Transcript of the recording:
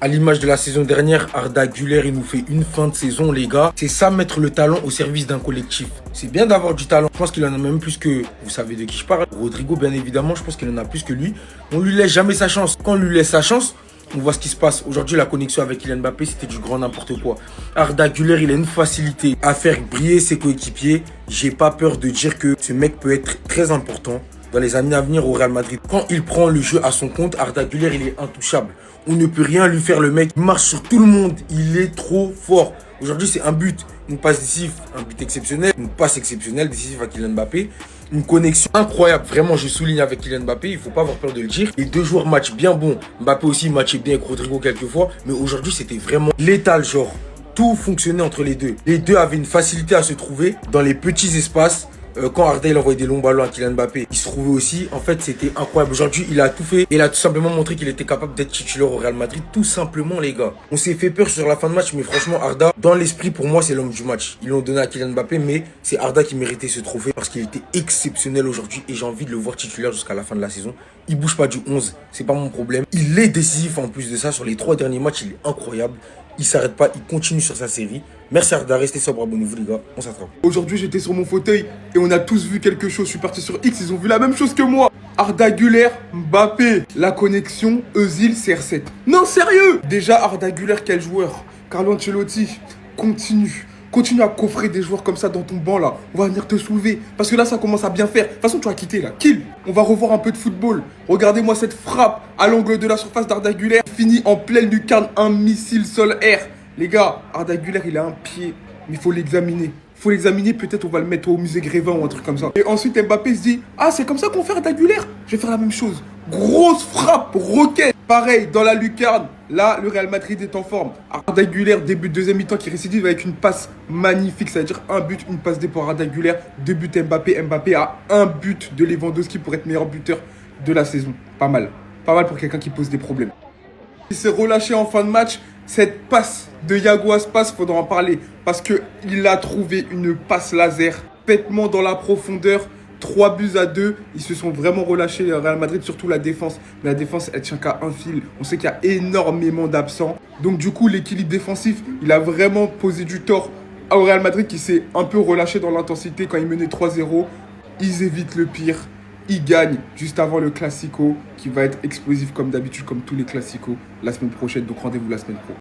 À l'image de la saison dernière, Arda Güler, il nous fait une fin de saison, les gars. C'est ça, mettre le talent au service d'un collectif. C'est bien d'avoir du talent. Je pense qu'il en a même plus que... Vous savez de qui je parle. Rodrigo, bien évidemment, je pense qu'il en a plus que lui. On lui laisse jamais sa chance. Quand on lui laisse sa chance, on voit ce qui se passe. Aujourd'hui, la connexion avec Kylian Mbappé, c'était du grand n'importe quoi. Arda Güler, il a une facilité à faire briller ses coéquipiers. J'ai pas peur de dire que ce mec peut être très important dans les années à venir au Real Madrid. Quand il prend le jeu à son compte, Arda Güler, il est intouchable. On ne peut rien lui faire, le mec. Il marche sur tout le monde. Il est trop fort. Aujourd'hui, c'est un but, une passe décisive, un but exceptionnel, une passe exceptionnelle, décisive à Kylian Mbappé. Une connexion incroyable. Vraiment, je souligne avec Kylian Mbappé. Il ne faut pas avoir peur de le dire. Les deux joueurs matchent bien bon. Mbappé aussi matchait bien avec Rodrigo quelquefois. Mais aujourd'hui, c'était vraiment létal, genre. Tout fonctionnait entre les deux. Les deux avaient une facilité à se trouver dans les petits espaces. Quand Arda il envoyait des longs ballons à Kylian Mbappé, il se trouvait aussi. En fait, c'était incroyable. Aujourd'hui, il a tout fait. Il a tout simplement montré qu'il était capable d'être titulaire au Real Madrid. Tout simplement, les gars. On s'est fait peur sur la fin de match, mais franchement, Arda, dans l'esprit, pour moi, c'est l'homme du match. Ils l'ont donné à Kylian Mbappé, mais c'est Arda qui méritait ce trophée parce qu'il était exceptionnel aujourd'hui et j'ai envie de le voir titulaire jusqu'à la fin de la saison. Il bouge pas du 11, c'est pas mon problème. Il est décisif en plus de ça. Sur les 3 derniers matchs, il est incroyable. Il s'arrête pas, il continue sur sa série. Merci Arda, restez sobre, abonnez-vous les gars, on s'attrape. Aujourd'hui, j'étais sur mon fauteuil et on a tous vu quelque chose. Je suis parti sur X, ils ont vu la même chose que moi. Arda Güler, Mbappé, la connexion Özil CR7. Non, sérieux. Déjà, Arda Güler, quel joueur. Carlo Ancelotti, continue à coffrer des joueurs comme ça dans ton banc là. On va venir te soulever. Parce que là, ça commence à bien faire. De toute façon, tu vas quitter là. Kill. On va revoir un peu de football. Regardez-moi cette frappe à l'angle de la surface d'Arda Güler. Fini en pleine lucarne, un missile sol-air. Les gars, Arda Güler, il a un pied. Mais il faut l'examiner. Faut l'examiner, peut-être on va le mettre au musée Grévin ou un truc comme ça. Et ensuite Mbappé se dit, ah c'est comme ça qu'on fait Arda Güler. Je vais faire la même chose. Grosse frappe, roquette. Pareil, dans la lucarne. Là, le Real Madrid est en forme. Arda Güler, début de deuxième mi-temps qui récidive avec une passe magnifique. C'est-à-dire un but, une passe D pour Arda Güler. 2 buts Mbappé. Mbappé a un but de Lewandowski pour être meilleur buteur de la saison. Pas mal. Pas mal pour quelqu'un qui pose des problèmes. Il s'est relâché en fin de match. Cette passe de Yago Aspas, il faudra en parler. Parce qu'il a trouvé une passe laser. Pètement dans la profondeur. 3-2. Ils se sont vraiment relâchés, le Real Madrid, surtout la défense. Mais la défense, elle tient qu'à un fil. On sait qu'il y a énormément d'absents. Donc du coup, l'équilibre défensif, il a vraiment posé du tort au Real Madrid qui s'est un peu relâché dans l'intensité quand il menait 3-0. Ils évitent le pire. Ils gagnent juste avant le Classico qui va être explosif comme d'habitude, comme tous les Classicos la semaine prochaine. Donc rendez-vous la semaine pro.